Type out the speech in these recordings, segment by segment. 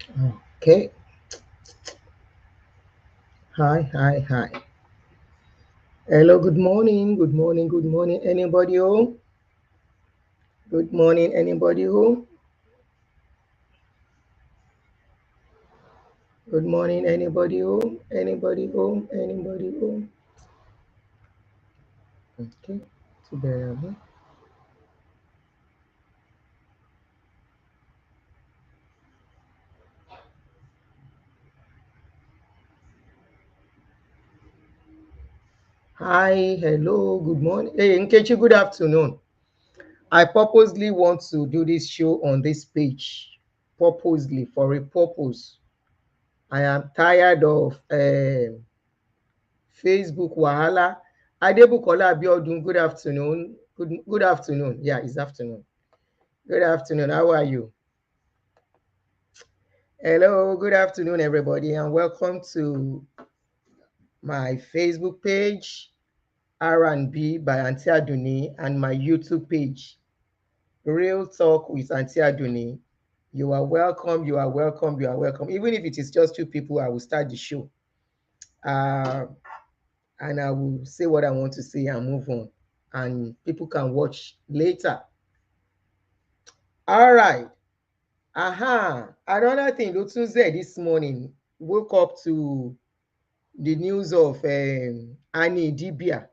Okay. Hi. Hello, good morning. Good morning. Good morning. Anybody home? Good morning. Anybody home? Good morning. Anybody home? Anybody home? Anybody home? Okay. So there we go. Hi, hello, good morning. Hey, Nkechi, good afternoon. I purposely want to do this show on this page, purposely for a purpose. I am tired of Facebook Wahala. Adebukola Abiodun, good afternoon. Good afternoon. Yeah, it's afternoon. Good afternoon. How are you? Hello, good afternoon, everybody, and welcome to my Facebook page, R&B by Auntie Aduni, and my YouTube page, Real Talk with Auntie Aduni. You are welcome. You are welcome. You are welcome. Even if it is just two people, I will start the show. Uh, and I will say what I want to say and move on. And people can watch later. All right. Another thing, Lotun said this morning, woke up to the news of Annie Dibia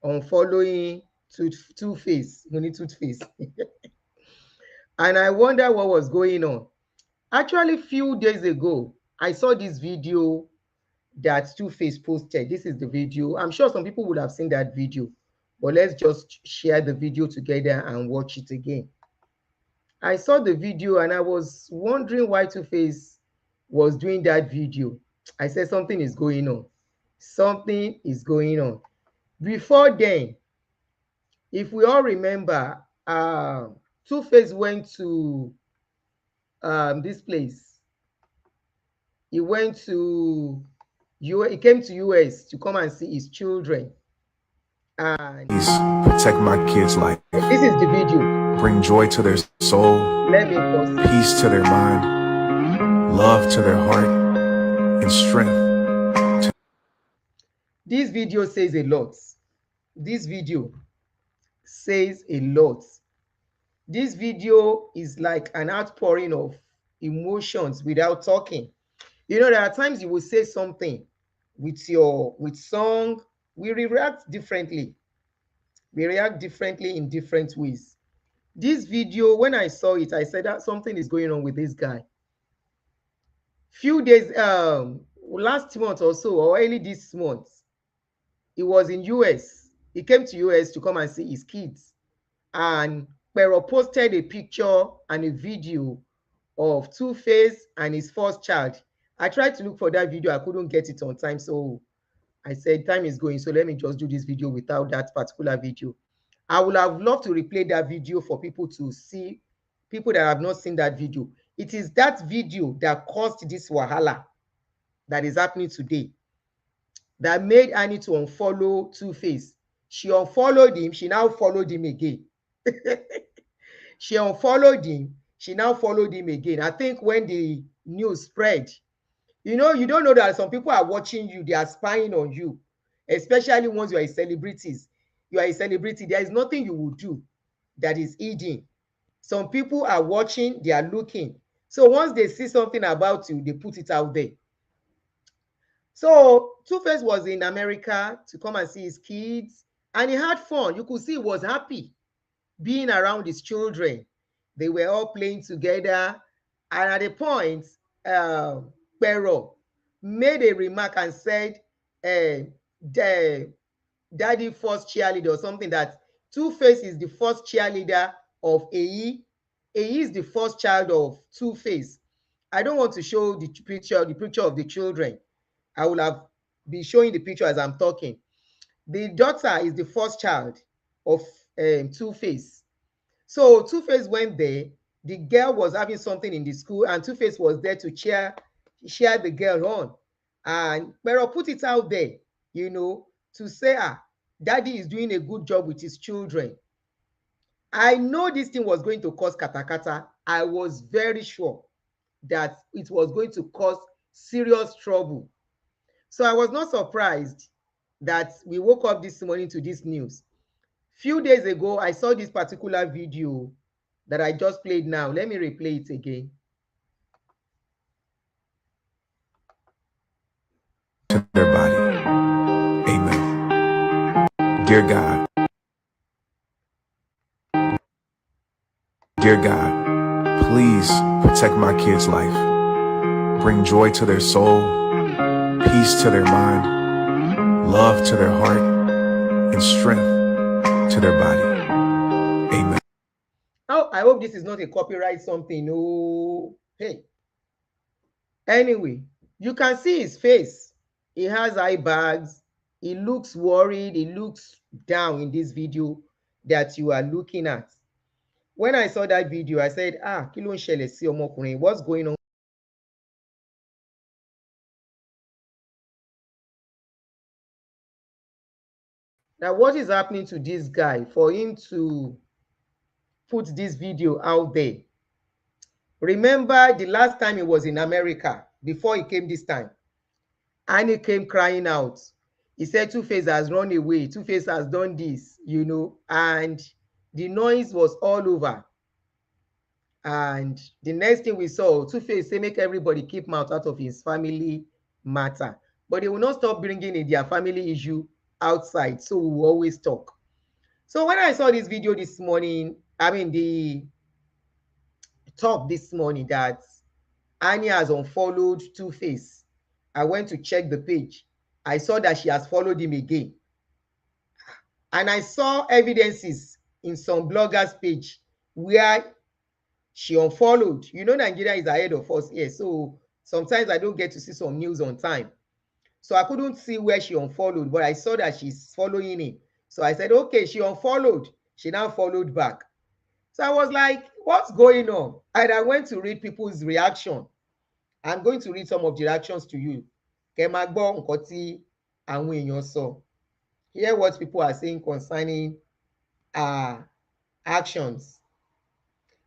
on following Tuface, Money Tuface. And I wonder what was going on. Actually, few days ago, I saw this video that Tuface posted. This is the video. I'm sure some people would have seen that video, but let's just share the video together and watch it again. I saw the video and I was wondering why Tuface was doing that video. I said something is going on. Something is going on. Before then, if we all remember, Tuface went to this place. He went to he came to US to come and see his children. And Please protect my kids' life. this is the video. Bring joy to their soul, Let me pause it. peace to their mind, love to their heart, and strength. This video says a lot. This video says a lot. This video is like an outpouring of emotions without talking. You know, there are times you will say something with song, we react differently. We react differently in different ways. This video, when I saw it, I said that something is going on with this guy. Few days, last month or so, or early this month, he was in US. He came to US to come and see his kids. And Pero posted a picture and a video of Tuface and his first child. I tried to look for that video. I couldn't get it on time. So I said, time is going. So let me just do this video without that particular video. I would have loved to replay that video for people to see, people that have not seen that video. It is that video that caused this wahala that is happening today that made Annie to unfollow Tuface. She unfollowed him. She now followed him again. She unfollowed him. She now followed him again. I think when the news spread, you know, you don't know that some people are watching you, they are spying on you, especially once you are a celebrity. You are a celebrity. There is nothing you will do that is hidden. Some people are watching, they are looking. So once they see something about you, they put it out there. So Two-Face was in America to come and see his kids, and he had fun. You could see he was happy being around his children. They were all playing together. And at a point, Pero made a remark and said, the daddy first cheerleader or something, that Two-Face is the first cheerleader of AE. AE is the first child of Two-Face. I don't want to show the picture of the children. I will have be showing the picture as I'm talking. The daughter is the first child of Two-Face. So Two-Face went there. The girl was having something in the school, and Two-Face was there to cheer the girl on. And Pero put it out there, you know, to say, daddy is doing a good job with his children. I know this thing was going to cause katakata. I was very sure that it was going to cause serious trouble. So I was not surprised that we woke up this morning to this news. Few days ago, I saw this particular video that I just played now. Let me replay it again. To their body. Amen. Dear God. Dear God, please protect my kids' life. Bring joy to their soul, peace to their mind, love to their heart, and strength to their body. Amen. Oh, I hope this is not a copyright something. No. Hey. Anyway, you can see his face. He has eye bags. He looks worried. He looks down in this video that you are looking at. When I saw that video, I said, kí ló ń ṣẹlẹ̀ sí ọmọkùnrin? What's going on? Now, what is happening to this guy for him to put this video out there? Remember the last time he was in America, before he came this time, and he came crying out. He said Tuface has run away, Tuface has done this, and the noise was all over. And the next thing we saw, Tuface say make everybody keep mouth out of his family matter. But they will not stop bringing in their family issue outside, so we will always talk. So when I saw this video this morning, the talk this morning that Annie has unfollowed Tuface, I went to check the page. I saw that she has followed him again. And I saw evidences in some bloggers' page where she unfollowed. Nigeria is ahead of us here, so sometimes I don't get to see some news on time. So I couldn't see where she unfollowed, but I saw that she's following him. So I said, okay, she unfollowed. She now followed back. So I was like, what's going on? And I went to read people's reaction. I'm going to read some of the reactions to you. Hear what people are saying concerning actions.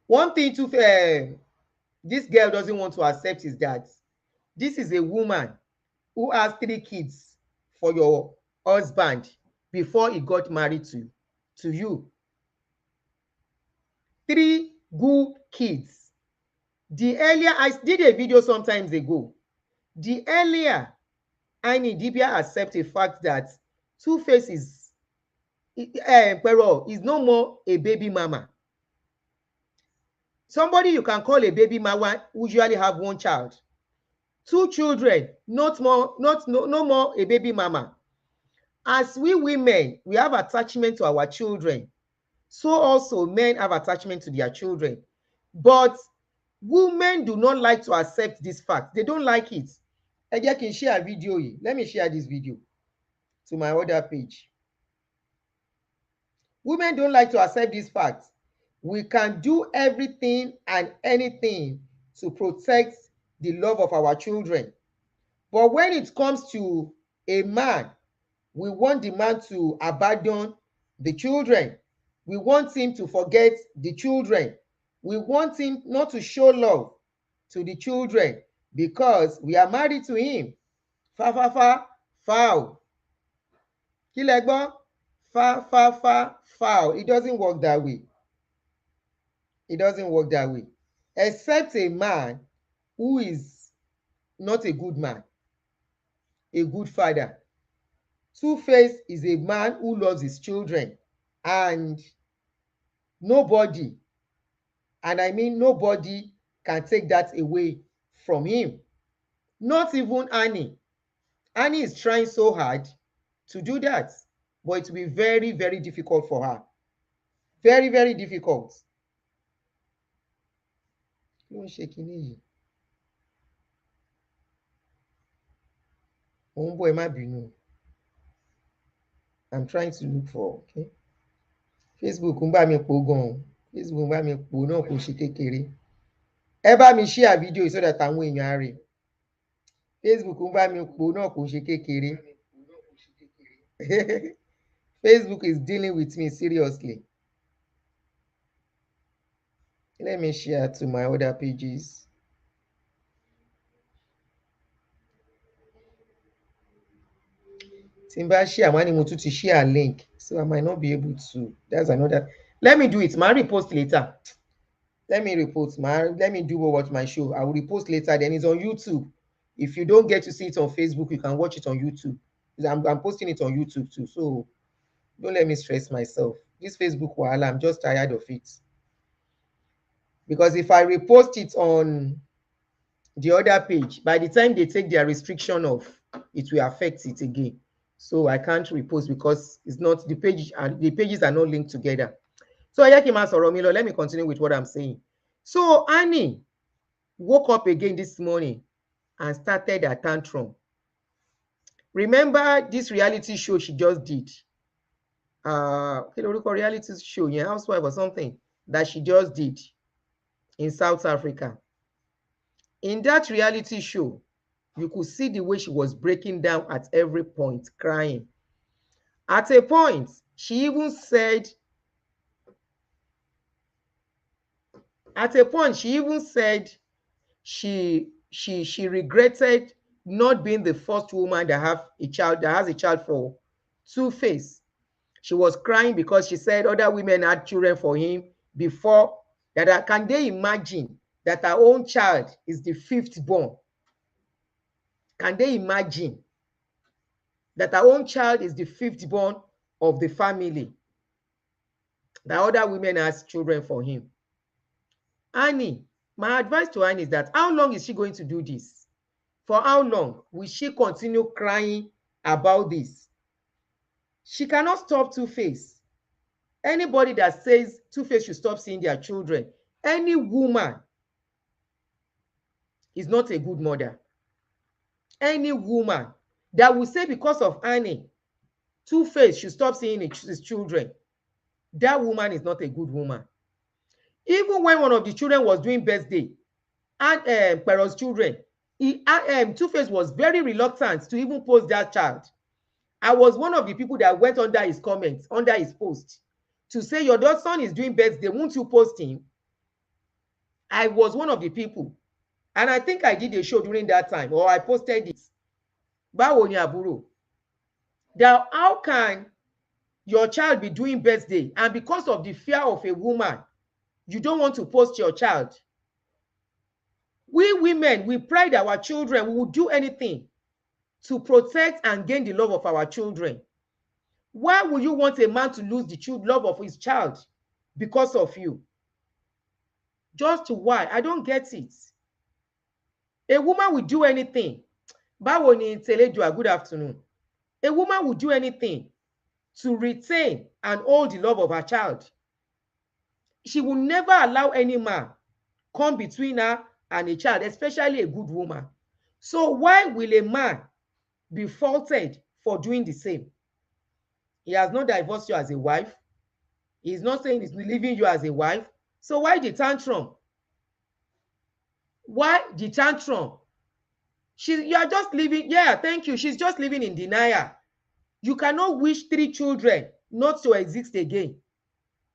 One thing this girl doesn't want to accept is that this is a woman who has 3 kids for your husband before he got married to you. 3 good kids. The earlier, I did a video sometimes ago. The earlier Annie Dibia accept the fact that Tuface is no more a baby mama. Somebody you can call a baby mama usually have 1 child. 2 children, no more a baby mama. As we women, we have attachment to our children. So also men have attachment to their children. But women do not like to accept this fact. They don't like it. I can share a video. Let me share this video to my other page. Women don't like to accept this fact. We can do everything and anything to protect the love of our children. But when it comes to a man, we want the man to abandon the children. We want him to forget the children. We want him not to show love to the children because we are married to him. Foul. Kí lẹ gbọ́? Foul. It doesn't work that way. It doesn't work that way. Except a man who is not a good man, a good father. Tuface is a man who loves his children, and nobody, and I mean nobody, can take that away from him. Not even Annie. Annie is trying so hard to do that, but it will be very, very difficult for her. Very, very difficult. I'm trying to look for, okay? Facebook ń bá mi pò gan-an. Facebook ń bá mi pò náà kò ṣe kékeré. Ẹ bá mi share video so that àwọn èèyàn á rí. Facebook ń bá mi pò náà kò ṣe kékeré. Facebook is dealing with me seriously. Let me share to my other pages. Timba share one to share a link. So I might not be able to. That's another. Let me do it. My repost later. Let me repost. Let me do watch my show. I will repost later. Then it's on YouTube. If you don't get to see it on Facebook, you can watch it on YouTube. I'm posting it on YouTube too. So don't let me stress myself. This Facebook wahala, I'm just tired of it. Because if I repost it on the other page, by the time they take their restriction off, it will affect it again. So I can't repost because it's not the page, and the pages are not linked together. So Ayakima Soromilo, let me continue with what I'm saying. So Annie woke up again this morning and started a tantrum. Remember this reality show she just did? Reality show, yeah, housewife or something that she just did in South Africa. In that reality show, you could see the way she was breaking down at every point, crying. At a point, she even said, she regretted not being the first woman that has a child for Tuface. She was crying because she said other women had children for him before. Can they imagine that her own child is the fifth born? Can they imagine that her own child is the fifth born of the family? That other women has children for him. Annie, my advice to Annie is that how long is she going to do this? For how long will she continue crying about this? She cannot stop Tuface. Anybody that says Tuface should stop seeing their children, any woman is not a good mother. Any woman that will say because of Annie, Tuface should stop seeing his children, that woman is not a good woman. Even when one of the children was doing birthday, and Pero's children, Tuface was very reluctant to even post that child. I was one of the people that went under his comments, under his post, to say, your daughter's son is doing birthday, won't you post him? I was one of the people. And I think I did a show during that time, or I posted it. Báwo ni àbúrò? Now, how can your child be doing birthday, and because of the fear of a woman, you don't want to post your child? We women, we pride our children. We will do anything to protect and gain the love of our children. Why would you want a man to lose the love of his child because of you? Just why? I don't get it. A woman will do anything. Báwo ni Teledua, good afternoon. A woman will do anything to retain and hold the love of her child. She will never allow any man come between her and a child, especially a good woman. So why will a man be faulted for doing the same? He has not divorced you as a wife. He's not saying he's leaving you as a wife. So why the tantrum? Why the tantrum? You are just living, yeah, thank you. She's just living in denial. You cannot wish 3 children not to exist again.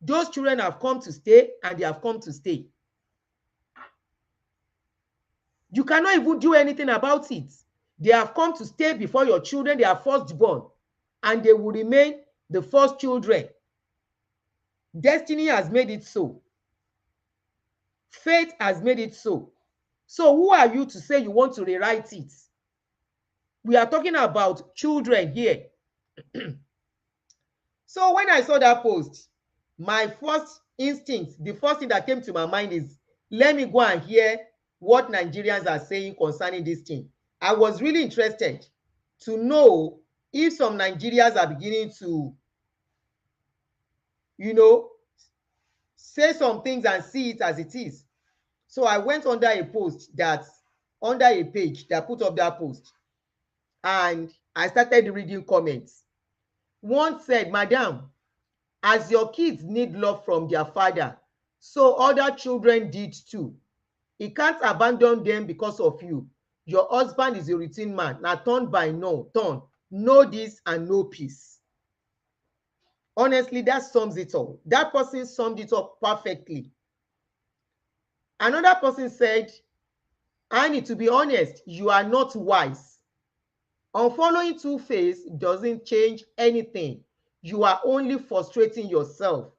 Those children have come to stay, and they have come to stay. You cannot even do anything about it. They have come to stay before your children. They are firstborn, and they will remain the first children. Destiny has made it so. Fate has made it so. So who are you to say you want to rewrite it? We are talking about children here. So when I saw that post, my first instinct, the first thing that came to my mind is, let me go and hear what Nigerians are saying concerning this thing. I was really interested to know if some Nigerians are beginning to, say some things and see it as it is. So I went under a page that put up that post, and I started reading comments. One said, Madam, as your kids need love from their father, so other children did too. He can't abandon them because of you. Your husband is a routine man. Now turn by no, turn. Know this and know peace. Honestly, that sums it all. That person summed it up perfectly. Another person said, Annie, to be honest, you are not wise. Unfollowing Tuface doesn't change anything. You are only frustrating yourself.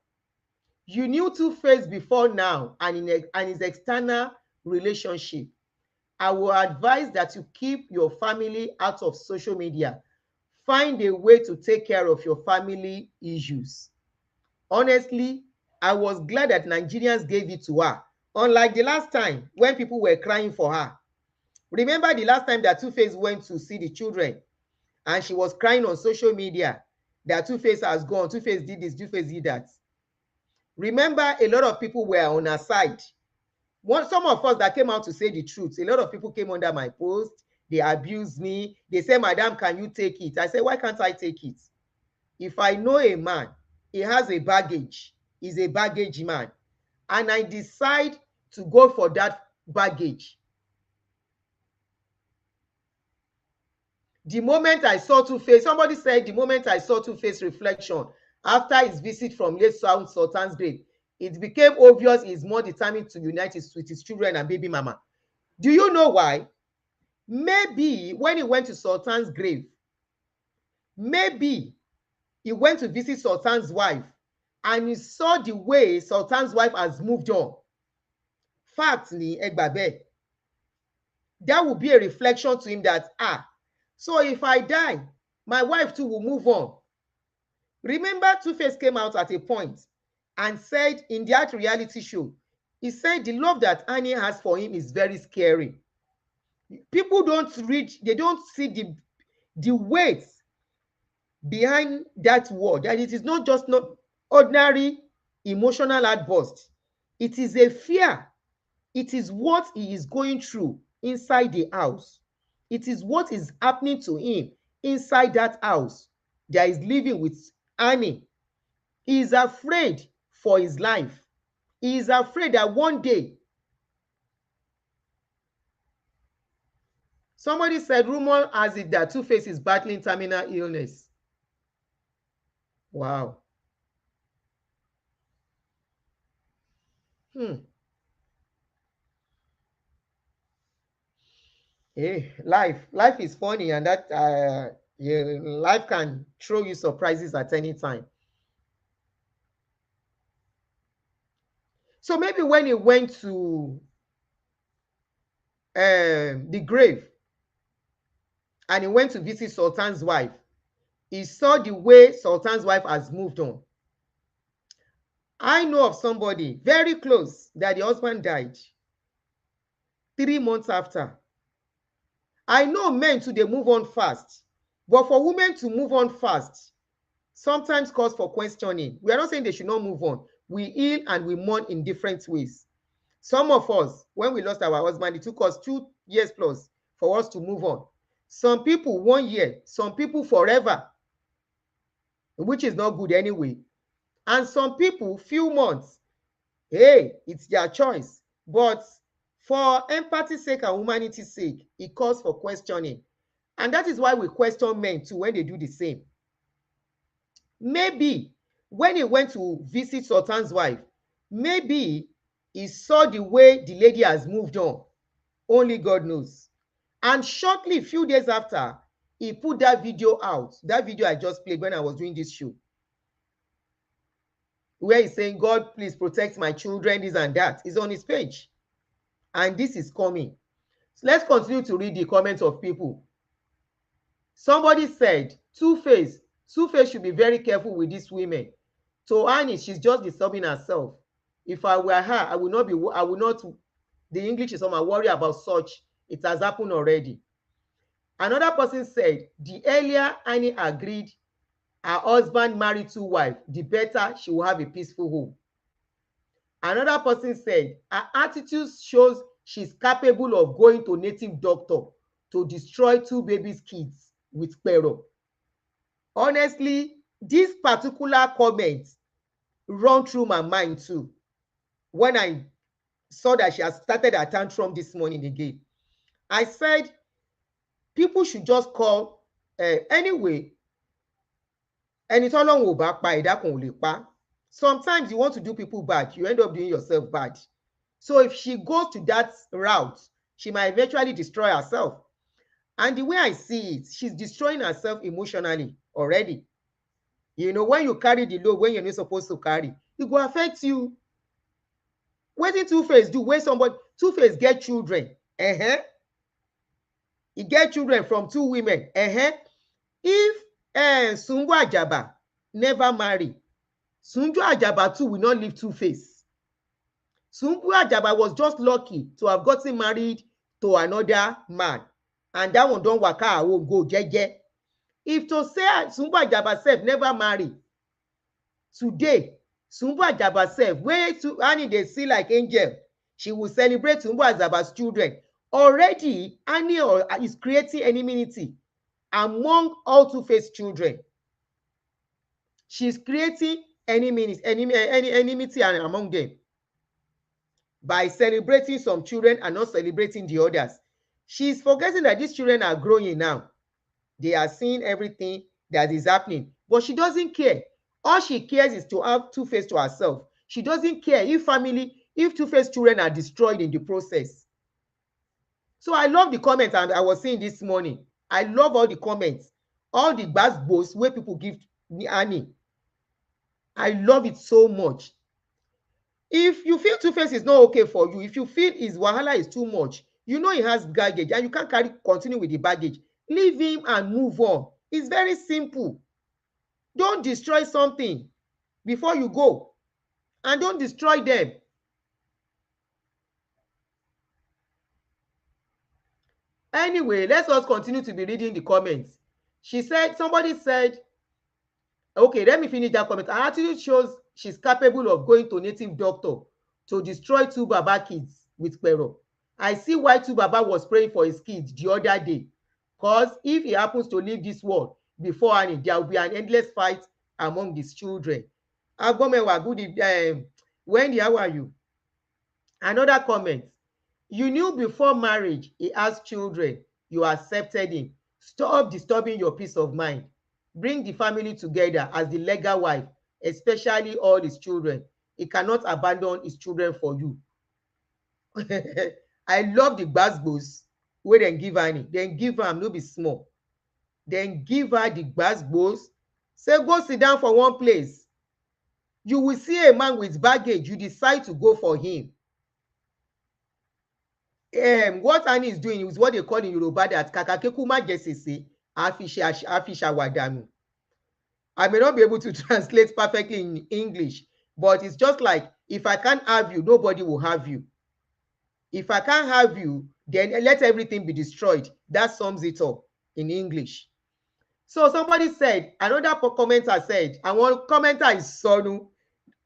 You knew Tuface before now and his external relationship. I will advise that you keep your family out of social media. Find a way to take care of your family issues. Honestly, I was glad that Nigerians gave it to her. Unlike the last time when people were crying for her. Remember the last time that Tuface went to see the children and she was crying on social media that Tuface has gone, Tuface did this, Tuface did that. Remember, a lot of people were on her side. Some of us that came out to say the truth, a lot of people came under my post. They abused me. They said, Madam, can you take it? I said, why can't I take it? If I know a man, he has a baggage, he's a baggage man, and I decide to go for that baggage. The moment I saw Tuface, somebody said the moment I saw Tuface reflection after his visit from late Sultan's grave, it became obvious he's more determined to unite with his children and baby mama. Do you know why? Maybe when he went to Sultan's grave, maybe he went to visit Sultan's wife and he saw the way Sultan's wife has moved on. Fact ni egbabe. That would be a reflection to him that, so if I die, my wife too will move on. Remember, Tuface came out at a point and said in that reality show, he said the love that Annie has for him is very scary. People don't read, they don't see the weight behind that word, that it is not just not ordinary emotional outburst. It is a fear. It is what he is going through inside the house. It is what is happening to him inside that house that is living with Annie. He is afraid for his life. He is afraid that one day, somebody said, rumor has it that Tuface is battling terminal illness. Wow. Hey, life is funny, and that life can throw you surprises at any time. So maybe when he went to the grave and he went to visit Sultan's wife, he saw the way Sultan's wife has moved on. I know of somebody very close that the husband died 3 months after. I know men too, they move on fast. But for women to move on fast sometimes cause for questioning. We are not saying they should not move on. We heal and we mourn in different ways. Some of us, when we lost our husband, it took us 2 years plus for us to move on. Some people 1 year, some people forever, which is not good anyway. And some people few months. Hey, it's their choice. But for empathy's sake and humanity's sake, it calls for questioning. And that is why we question men too when they do the same. Maybe when he went to visit Sultan's wife, maybe he saw the way the lady has moved on. Only God knows. And shortly, a few days after, he put that video out. That video I just played when I was doing this show, where he's saying, God, please protect my children, this and that. It's on his page. And this is coming. So let's continue to read the comments of people. Somebody said, Tuface should be very careful with these women. To Annie, she's just disturbing herself. If I were her, I would not, the English is on my worry about such. It has happened already. Another person said, the earlier Annie agreed her husband married 2 wives, the better she will have a peaceful home. Another person said, her attitude shows she's capable of going to native doctor to destroy 2 babies' kids with pero. Honestly, this particular comment run through my mind too when I saw that she has started her tantrum this morning again. I said, people should just call anyway. Ẹni tọ́lọ́run ò bá pa ẹ̀dá kan ò lè pa. Sometimes you want to do people bad, you end up doing yourself bad. So if she goes to that route, she might eventually destroy herself. And the way I see it, she's destroying herself emotionally already. You know, when you carry the load when you're not supposed to carry, it will affect you. What did Tuface do? When somebody Tuface get children, he get children from 2 women. If Sungu Ajaba never marry, Sungu Ajaba too will not leave Tuface. Sungu Ajaba was just lucky to have gotten married to another man, and that one don waka her own go jeje. If to say Sungu Ajaba sef never marry today, Sungu Ajaba sef wey Annie dey see like angel, she will celebrate Sungu Ajaba's children. Already Annie is creating enmity among all Tuface children. She's creating enmity among them by celebrating some children and not celebrating the others. She's forgetting that these children are growing now. They are seeing everything that is happening, but she doesn't care. All she cares is to have Tuface to herself. She doesn't care if Tuface children are destroyed in the process. So I love the comments and I was saying this morning. I love all the comments, all the gbasgbos wey people give Annie. I love it so much. If you feel Tuface is not okay for you, if you feel his wahala is too much, you know he has baggage and you can't continue with the baggage, leave him and move on. It's very simple. Don't destroy something before you go, and don't destroy them. Anyway, let's just continue to be reading the comments. Somebody said, okay, let me finish that comment. Her attitude shows she's capable of going to native doctor to destroy 2 Baba kids with Pero. I see why 2 Baba was praying for his kids the other day. Because if he happens to leave this world before Annie, there will be an endless fight among his children. Agbomewa, good Wendy, how are you? Another comment. You knew before marriage he has children. You accepted him. Stop disturbing your peace of mind. Bring the family together as the legal wife, especially all his children. He cannot abandon his children for you. I love the gbasgbos wey dem give Annie. Dem give am no be small. Dem give her the gbasgbos. Say go sit down for one place. You will see a man with baggage. You decide to go for him. What Annie is doing is what they call in Yoruba that kakakeku ma jesese afisha wadanu. I may not be able to translate perfectly in English, but it's just like, if I can't have you, nobody will have you. If I can't have you, then let everything be destroyed. That sums it up in English. So somebody said, another commenter said, àwọn commenter is sọnù.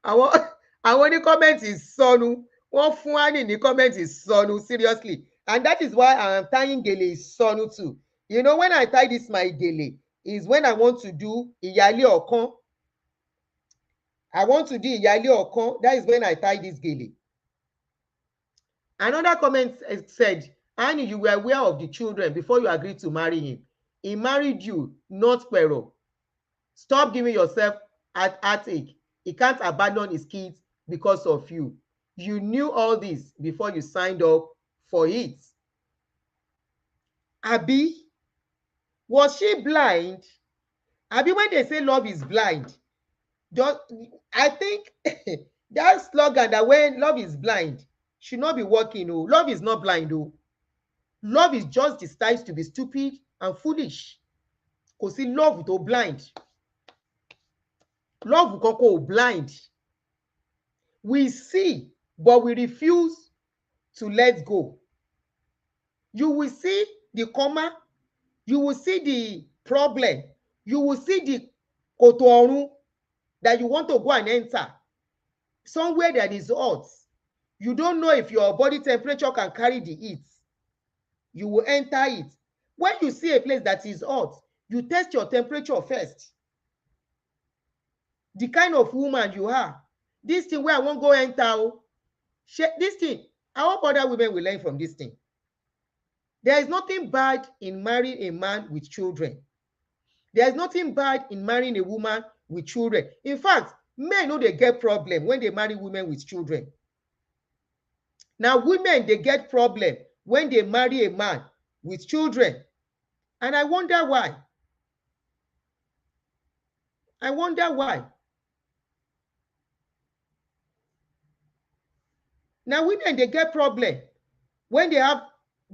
Àwọn ní comment is sọnù. Wọ́n fún Annie ní comment is sọnù, seriously. And that is why I am tying gele is sọnù too. You know, when I tie this my gele, is when I want to do ìyálé ọ̀kan. I want to do ìyálé ọ̀kan. That is when I tie this gele. Another comment said, Annie, you were aware of the children before you agreed to marry him. He married you, not Pero. Stop giving yourself heartache. He can't abandon his kids because of you. You knew all this before you signed up for it. Abi, was she blind? Abi, when they say love is blind, I think that slogan that when love is blind should not be working. Oh, love is not blind. Oh, love is just disguised to be stupid and foolish. Kò sí love tó blind. Love kọ́kọ́ blind. We see, but we refuse to let go. You will see the comma, you will see the problem, you will see the kòtò ọ̀run that you want to go and enter. Somewhere that is hot. You don't know if your body temperature can carry the heat. You will enter it. When you see a place that is hot, you test your temperature first. The kind of woman you are. This thing where I won't go enter. This thing, I hope other women will learn from this thing. There is nothing bad in marrying a man with children. There is nothing bad in marrying a woman with children. In fact, men know they get problem when they marry women with children. Now, women, they get problem when they marry a man with children. And I wonder why. I wonder why. Now women, they get problem when they have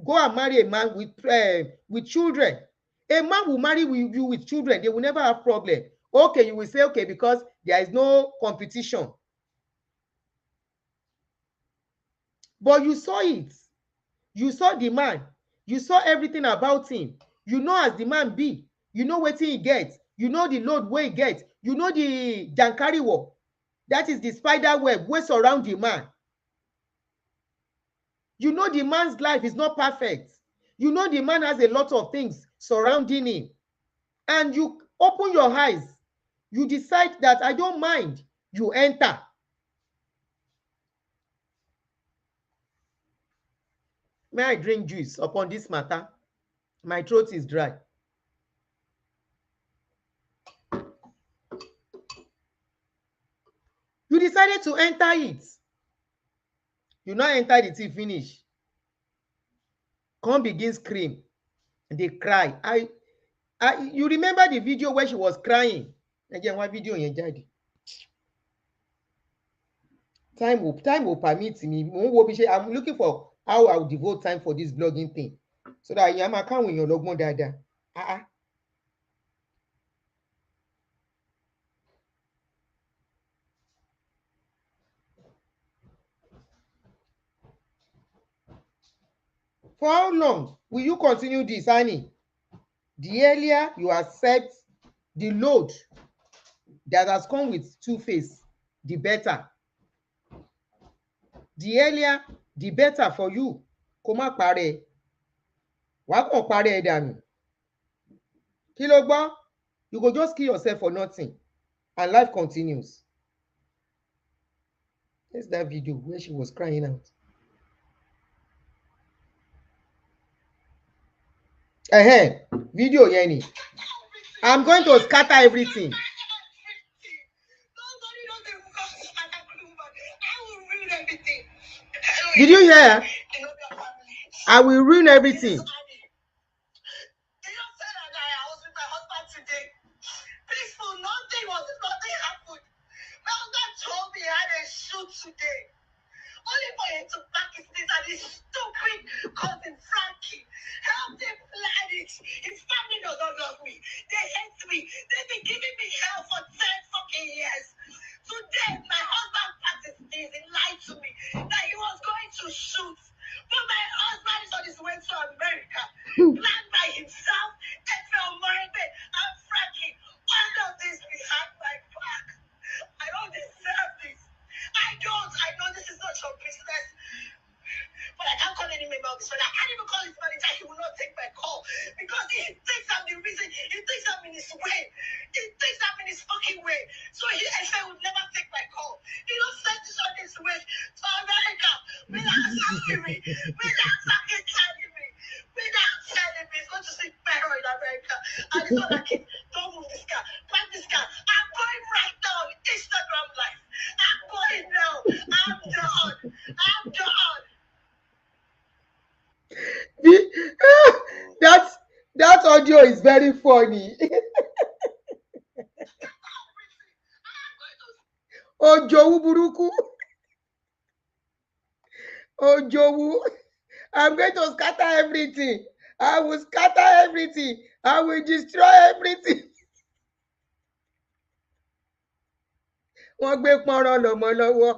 go and marry a man with children. A man will marry you with children, they will never have problem. Okay, you will say, okay, because there is no competition. But you saw it. You saw the man. You saw everything about him. You know as the man be. You know wetin he get. You know the load wey he get. You know the jankariwo. That is the spider web wey surround the man. You know the man's life is not perfect. You know the man has a lot of things surrounding him. And you open your eyes. You decide that I don't mind. You enter. May I drink juice upon this matter? My throat is dry. You decided to enter it. You now enter the tea finish. Come begin scream. They cry. You remember the video where she was crying? Again, one video yẹn jáde. Time will permit me. I'm looking for how I will devote time for this blogging thing. So that ìyá máa káwọn èèyàn lọ́gbọ́n dáadáa. For how long will you continue this, Annie? The earlier you accept the load that has come with Tuface, the better. The earlier, the better for you. Kó má parẹ́. Wàá kàn parẹ́ dànù. Kí ló gbọ́? You go just kill yourself for nothing. And life continues. There's that video where she was crying out. Video yẹn ni. I'm going to scatter everything. Did you hear? I will ruin everything. Only for him to back his knees and his stupid cousin Frankie helped him plan it. His family does not love me. They hate me. They've been giving me hell for 10 fucking years. Today, my husband packed his knees and lied to me that he was going to shoot. But my husband is on his way to America, planned by himself, Efel Morebe, and Frankie. All of this behind my back. I don't deserve this. I know this is not your business. But I can't call any member of this one. I can't even call his manager. He will not take my call. Because he thinks I'm the reason. He thinks I'm in his way. He thinks I'm in his fucking way. So he would never take my call. He don't send this on his way to America without asking me. Without fucking telling me. Without telling me. He's going to see Pharaoh in America. And he's not like it. Don't move this car. Park this car. I'm going right now on Instagram Live. I'm going now. I'm done. I'm done. That audio is very funny. Ojowu buruku. Ojowu. I'm going to scatter everything. I will scatter everything. I will destroy everything. Wọ́n gbé pọ́nrán lọ́mọ lọ́wọ́.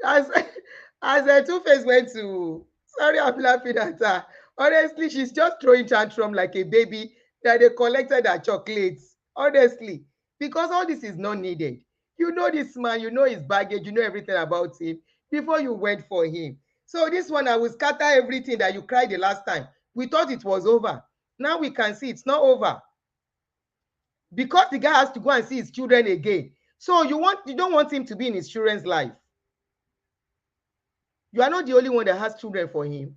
As a Tuface went to, sorry, I'm laughing at her. Honestly, she's just throwing tantrum like a baby that they collected her chocolates. Honestly, because all this is not needed. You know this man, you know his baggage, you know everything about him before you went for him. So this one, I will scatter everything that you cried the last time. We thought it was over. Now we can see it's not over. Because the guy has to go and see his children again. So you don't want him to be in his children's life. You are not the only one that has children for him.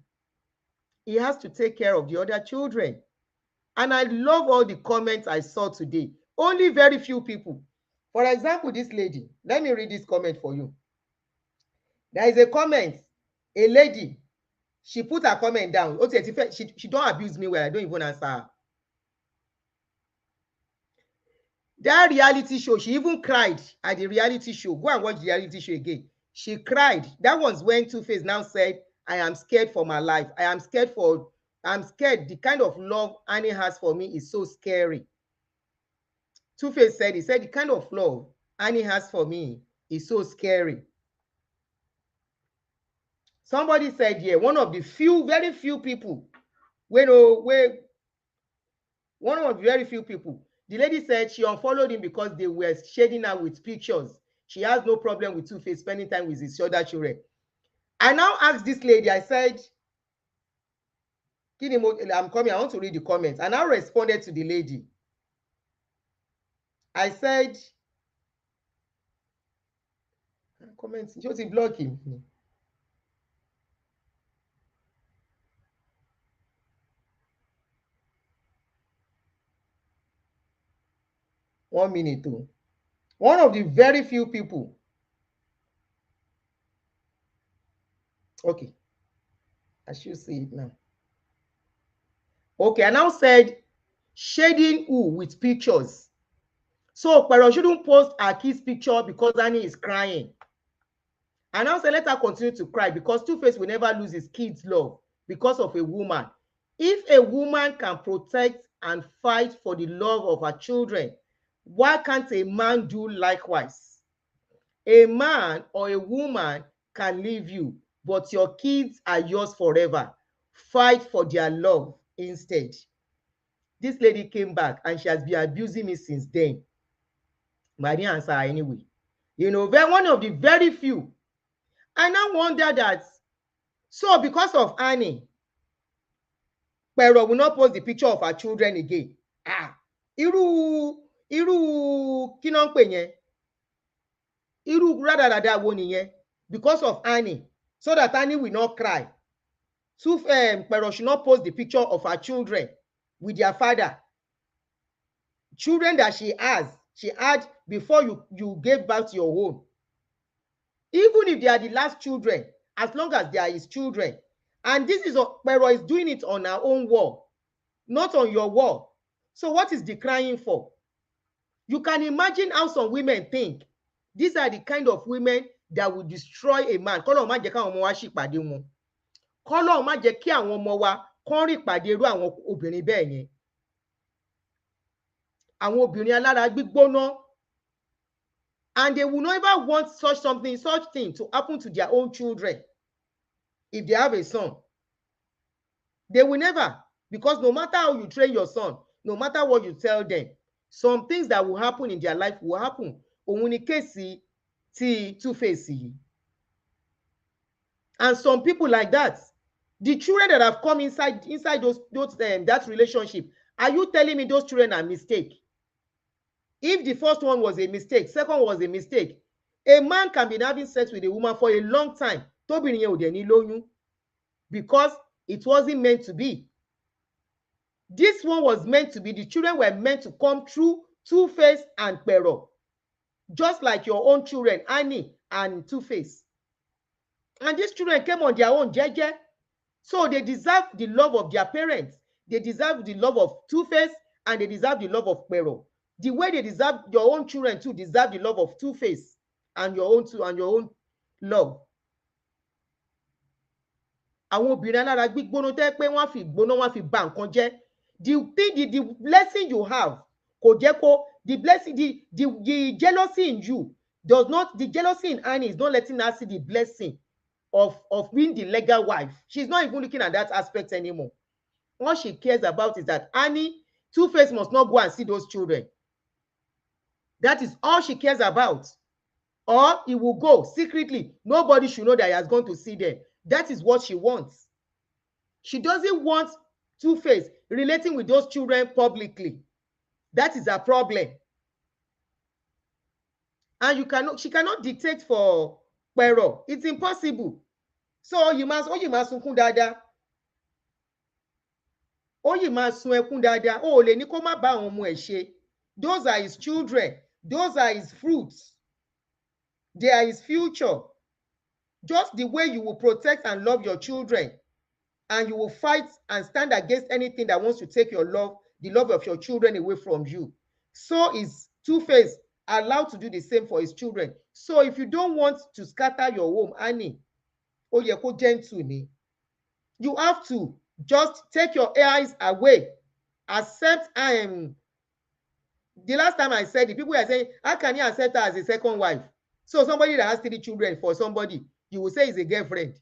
He has to take care of the other children. And I love all the comments I saw today. Only very few people. For example, this lady. Let me read this comment for you. There is a comment. A lady She put her comment down. She don't abuse me well. I don't even answer her. That reality show, she even cried at the reality show. Go and watch the reality show again. She cried. That was when Tuface now said, I am scared for my life. I'm scared. The kind of love Annie has for me is so scary. Tuface said, he said, the kind of love Annie has for me is so scary. Somebody said, yeah, one of the very few people, one of the very few people. The lady said she unfollowed him because they were shading her with pictures. She has no problem with Tuface spending time with his other children. I now asked this lady, I said, I'm coming, I want to read the comments. And I responded to the lady. I said, comments, just block him. 1 minute too. One of the very few people. Okay. I should see it now. Okay, I now said shading who with pictures. So Pero shouldn't post her kid's picture because Annie is crying. And now say let her continue to cry because Tuface will never lose his kids' love because of a woman. If a woman can protect and fight for the love of her children, why can't a man do likewise? A man or a woman can leave you, but your kids are yours forever. Fight for their love instead. This lady came back and she has been abusing me since then. But I didn't answer her anyway. You know, one of the very few. I now wonder that, so because of Annie, Pero will not post the picture of her children again. Irú kí ló ń pè yẹn? Irú rádaràda wo nìyẹn? Because of Annie, so that Annie will not cry. Pero should not post the picture of her children with their father. Children that she had before you gave birth to your own. Even if they are the last children, as long as they are his children. And this is Pero is doing it on her own wall, not on your wall. So what is the crying for? You can imagine how some women think. These are the kind of women that will destroy a man. Kọ́lọ́run má jẹ́ káwọn ọmọ wa ṣìpàdé wọn. Kọ́lọ́run má jẹ́ kí àwọn ọmọ wa kán rí ìpàdé irú àwọn obìnrin bẹ́ẹ̀ yẹn. Àwọn obìnrin alára gbígbóná. And they will never want such thing to happen to their own children. If they have a son, they will never, because no matter how you train your son, no matter what you tell them, some things that will happen in their life will happen. Òun ni kéèsì tí Tuface yìí. And some people like that, the children that have come inside that relationship, are you telling me those children are mistake? If the first one was a mistake, second was a mistake, a man can be having sex with a woman for a long time. Tóbìnrin yẹn ò dẹ̀ ní lóyún, because it wasn't meant to be. This one was meant to be. The children were meant to come through Tuface and Pero, just like your own children, Annie and Tuface. And these children came on their own, jeje. So they deserve the love of their parents. They deserve the love of Tuface, and they deserve the love of Pero. The way they deserve, your own children too deserve the love of Tuface and your own love. Àwọn obìnrin alára gbígbóná tẹ́ pé wọ́n fi gbóná wọ́n fi bà nǹkan jẹ́. The blessing you have kò jẹ́ kó, the blessing, the jealousy in you does not, the jealousy in Annie is not letting her see the blessing of being the legal wife. She's not even looking at that aspect anymore. All she cares about is that Annie, Tuface must not go and see those children. That is all she cares about. Or he will go secretly. Nobody should know that he has gone to see them. That is what she wants. She doesn't want Tuface relating with those children publicly. That is her problem. And she cannot dictate for Pero. It's impossible. So you must sunkún dáadáa. You must sun ẹkún dáadáa. Lè ní kó má bá àwọn ọmọ ẹ̀ ṣe. Those are his children. Those are his fruits. They are his future. Just the way you will protect and love your children, and you will fight and stand against anything that wants to take your love, the love of your children away from you. So is Tuface allowed to do the same for his children. So if you don't want to scatter your home, Annie, ó yẹ kó gentle ni. You have to just take your eyes away. Accept the last time I said it, people are saying, how can you accept her as a second wife? So somebody that has 3 children for somebody, you will say is a girlfriend.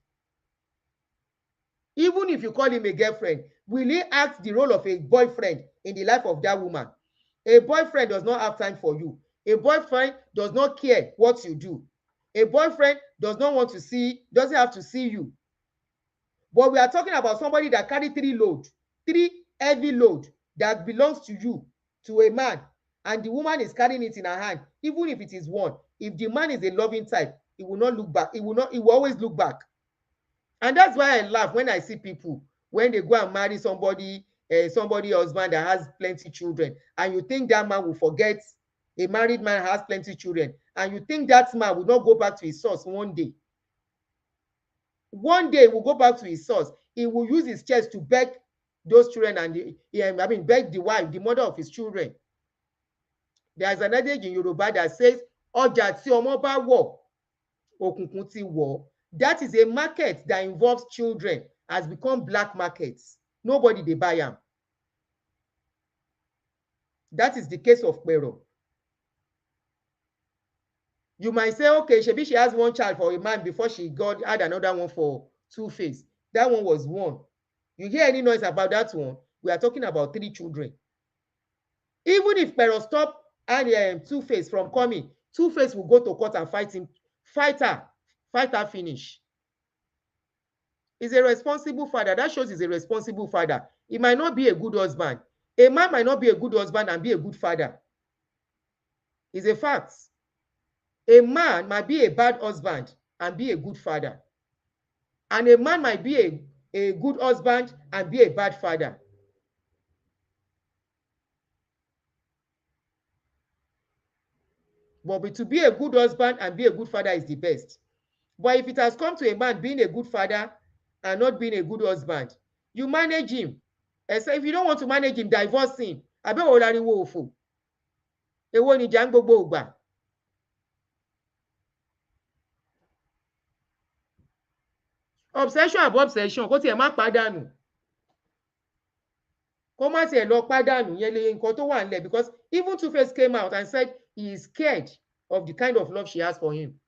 Even if you call him a girlfriend, will he act the role of a boyfriend in the life of that woman? A boyfriend does not have time for you. A boyfriend does not care what you do. A boyfriend doesn't have to see you. But we are talking about somebody that carry 3 heavy load that belongs to you, to a man, and the woman is carrying it in her hand, even if it is one. If the man is a loving type, he will not look back. He will always look back. And that's why I laugh when I see people, when they go and marry somebody husband that has plenty children, and you think that man will forget. A married man has plenty children, and you think that man will not go back to his source one day. One day he will go back to his source. He will use his chest to beg those children and beg the wife, the mother of his children. There's an adage in Yoruba that says, ọjà tí ọmọ bá wọ̀, òkùnkùn ti wọ̀. That is a market that involves children, has become black markets. Nobody dey buy am. That is the case of Pero. You might say, okay, shebi she has one child for a man before she had another one for Tuface. That one was one. You hear any noise about that one? We are talking about 3 children. Even if Pero stop and Tuface from coming, Tuface will go to court and fight him, fight her finish. He's a responsible father. That shows he's a responsible father. He might not be a good husband. A man might not be a good husband and be a good father. It's a fact. A man might be a bad husband and be a good father. And a man might be a good husband and be a bad father. But to be a good husband and be a good father is the best. But if it has come to a man being a good father and not being a good husband, you manage him. Except if you don't want to manage him, divorce him. Abẹ́ wo lariwo òfò? Èwo ni ìjà ń gbogbo ìgbà? Obsession àbọ̀ obsession kó tiẹ̀ má pàdánù. Kó má tiẹ̀ lọ pàdánù yẹn lè nǹkan tó wà nílẹ̀, because even Tuface came out and said he is scared of the kind of love she has for him.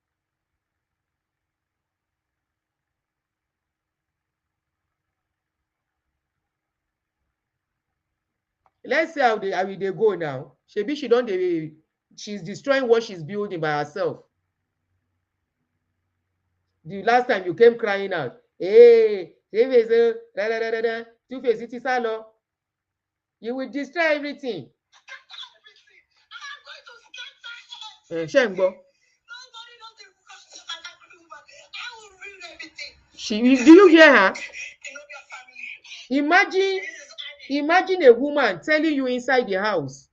Let's see how they go now. Shebi she's destroying what she's building by herself. The last time you came crying out, hey, Tuface, Tuface ti sá lọ. You will destroy everything. Ṣé ń gbọ́? Do you hear her? Imagine a woman telling you inside the house,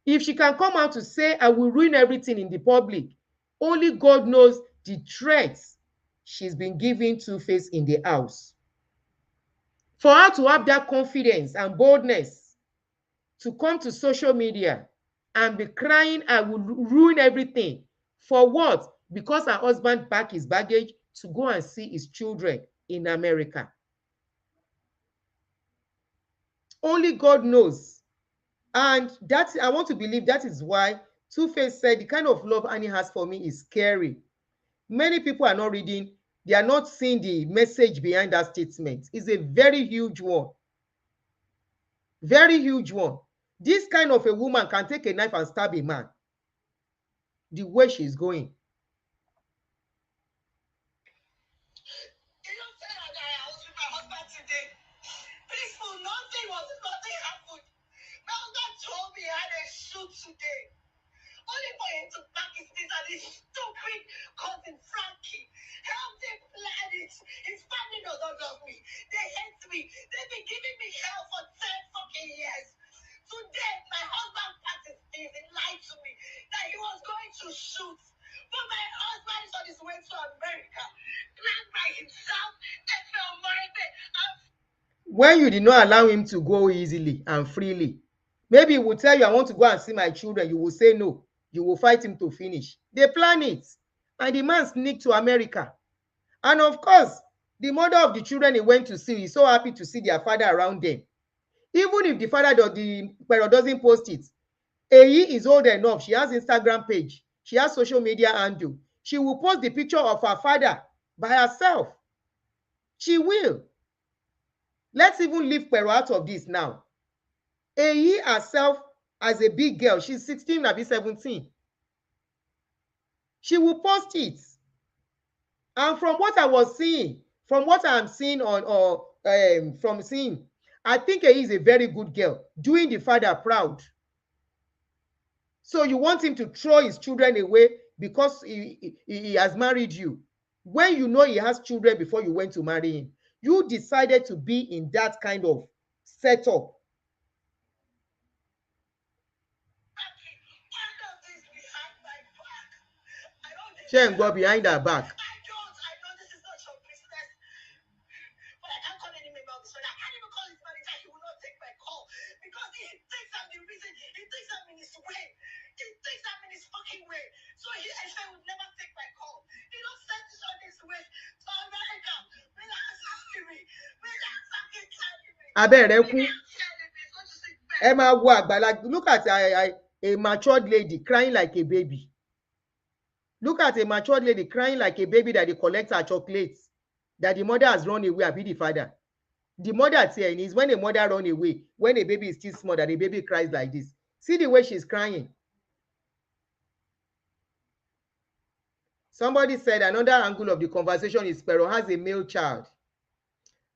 if she can come out to say, I will ruin everything in the public, only God knows the threats she's been giving Tuface in the house. For her to have that confidence and boldness to come to social media and be crying, I will ruin everything. For what? Because her husband packed his baggage to go and see his children in America. Only God knows. And I want to believe that is why Tuface said the kind of love Annie has for me is scary. Many people are not reading, they are not seeing the message behind that statement. It's a very huge one. Very huge one. This kind of a woman can take a knife and stab a man. The way she's going. Today, only for him to pack his things and his stupid cousin Frankie helped him plan it. His family does not love me. They hate me. They've been giving me hell for 10 fucking years. Today, my husband packed his things and lied to me that he was going to shoot. When you did not allow him to go easily and freely, maybe he will tell you, I want to go and see my children. You will say no. You will fight him to finish. They plan it. And the man sneaked to America. And of course, the mother of the children he went to see is so happy to see their father around them. Even if the father doesn't post it, Eyi is old enough. She has Instagram page. She has social media handle. She will post the picture of her father by herself. She will. Let's even leave Pero out of this now. Eyi herself, as a big girl, she's 16, maybe 17. She will post it. And from what I was seeing, from what I'm seeing from seeing, I think Eyi is a very good girl, doing the father proud. So you want him to throw his children away because he has married you. When you know he has children before you went to marry him, you decided to be in that kind of setup. She ain't go behind her back. I know this is not your business. But I can't call any member of this one. I can't even call his manager. He will not take my call because he thinks I'm the reason. He thinks I'm in his way. He thinks I'm in his fucking way. So he would never take my call. He don't send this on his way to America. Relax, me. Relax, fucking carry me. Abẹ́rẹ́ kú. Ẹ máa wo àgbàlagbà. Look at a matured lady crying like a baby. Look at a matured lady crying like a baby that they collect her chocolates, that the mother has run away, be the father. The mother saying is when a mother run away, when a baby is still small, that the baby cries like this. See the way she's crying. Somebody said another angle of the conversation is Pero has a male child.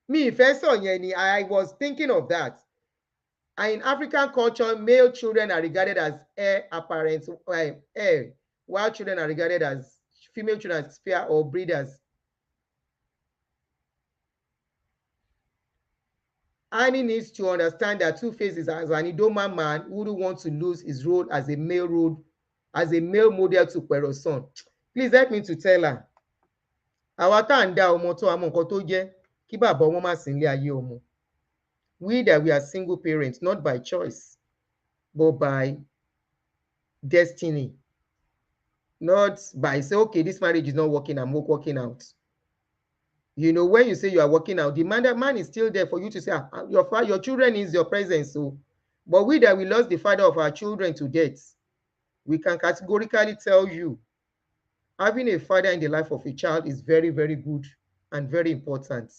Me, first I was thinking of that. And in African culture, male children are regarded as heir apparent, heir, while children are regarded as female children as spare or breeders. Annie needs to understand that Tuface is as an Idoma man who wouldn't want to lose his role as a male model to Pero's son. Please help me to tell her. Àwa tá à ń dá ọmọ tó àmọ́ nǹkan tó jẹ́ kí bàbá ọmọ má sí nílé ayé ọmọ. We that we are single parents, not by choice, but by destiny. Not by say, okay, this marriage is not working, I'm working out. You know, when you say you are working out, the man is still there for you to say, your children is your presence. So, but we that we lost the father of our children to death, we can categorically tell you, having a father in the life of a child is very, very good and very important.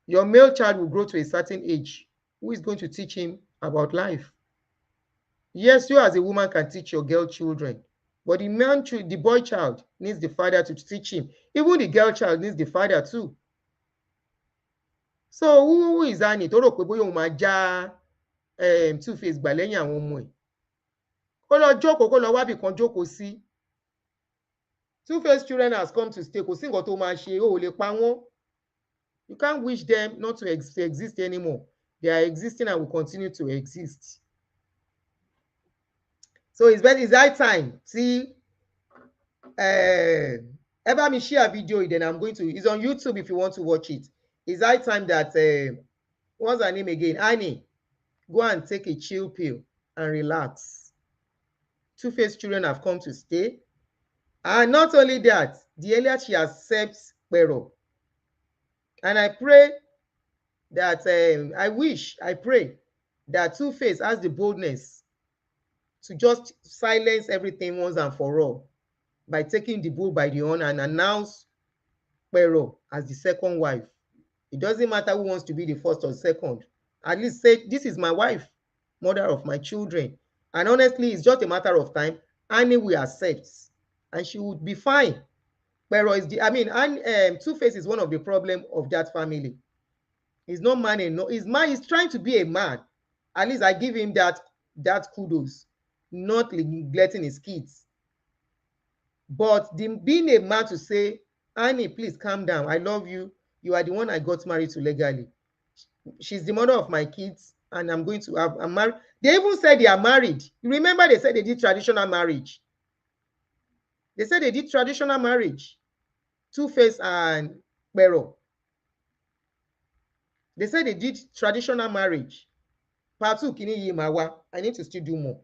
Your male child will grow to a certain age. Who is going to teach him about life? Yes, you as a woman can teach your girl children, but the boy child needs the father to teach him. Even the girl child needs the father too. So who is Annie? Tó rò pé bóyá òun máa já Tuface gbà lẹ́yìn àwọn ọmọ ẹ̀. Kó lọ jókòó, kó lọ wábì kan jókòó sí. Tuface children has come to stay. Kò sí nǹkan tó máa ṣe, ó lè pa wọ́n. You can't wish them not to exist anymore. They are existing and will continue to exist. So it's high time. See, ever me share a video, then I'm going to. It's on YouTube if you want to watch it. It's high time that what's her name again? Annie, go and take a chill pill and relax. Tuface children have come to stay, and not only that, the earlier she accepts Pero, and I pray that I pray that Tuface has the boldness to just silence everything once and for all by taking the bull by the horn and announce Pero as the second wife. It doesn't matter who wants to be the first or second. At least say, this is my wife, mother of my children. And honestly, it's just a matter of time. Annie will accept, and she would be fine. Pero is Tuface is one of the problems of that family. He's not man enough. He's trying to be a man. At least I give him that kudos, not neglecting his kids. But being a man to say, Annie, please calm down. I love you. You are the one I got married to legally. She's the mother of my kids, and I'm going to have a married. They even said they are married. You remember they said they did traditional marriage. They said they did traditional marriage. Tuface and Pero. They say they did traditional marriage. Part 2 kini yìí máa wá. I need to still do more.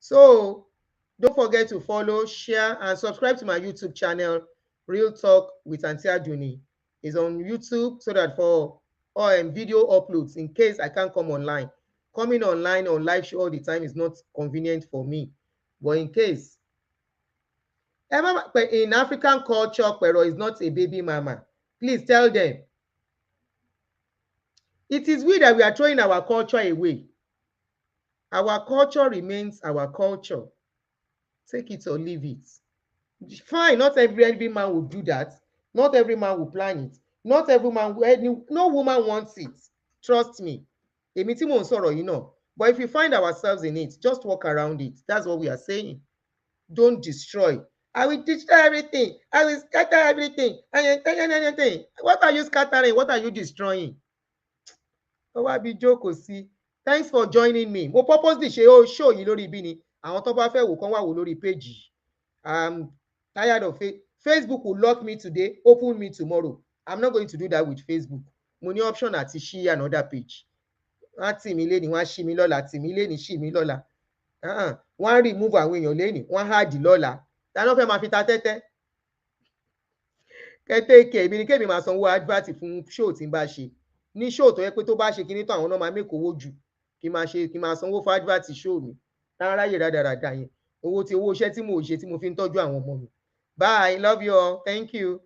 So don't forget to follow, share, and subscribe to my YouTube channel, Real Talk with Auntie Aduni. It's on YouTube so that for video uploads, in case I can't come online. Coming online on live show all the time is not convenient for me. But in case, in African culture, Pero is not a baby mama. Please tell them. It is we that we are throwing our culture away. Our culture remains our culture. Take it or leave it. Fine, not every man will do that. Not every man will plan it. Not every man will, no woman wants it. Trust me. Èmi tí mò ń sọ̀rọ̀ yìí náà. But if you find ourselves in it, just walk around it. That's what we are saying. Don't destroy. I will destroy everything. I will scatter everything. Anything. What are you scattering? What are you destroying? Ó wá bí jókòó sí. Thanks for joining me. Mo purposely ṣe show yìí lórí ibi ni. Àwọn tó bá fẹ́ wò kán wá wò lórí page. I'm tired of it. Facebook will lock me today, open me tomorrow. I'm not going to do that with Facebook. Mo ní option àti ṣí another page. Wọ́n tì mí léni, wọ́n ṣí mi lọ́la, tì mí léni, ṣí mi lọ́la. Wọ́n remove àwọn èèyàn léni, wọ́n hard lọ́la. Ta ló fẹ́ máa fi ta tẹ́tẹ́? Kẹ́tẹ́kẹ́ èmi ni kémi máa sanwó advert fún show tí n bá ṣe. Ní show tó yẹ pé tó bá ṣe kíní tó àwọn náà máa make owó jù. Kí máa sanwó fún advert show mi. Táwọn ráyè rádaràda yẹn. Owó iṣẹ́ tí mo ṣe tí mo fi ń tọ́jú àwọn ọmọ mi. Bye, love you all. Thank you.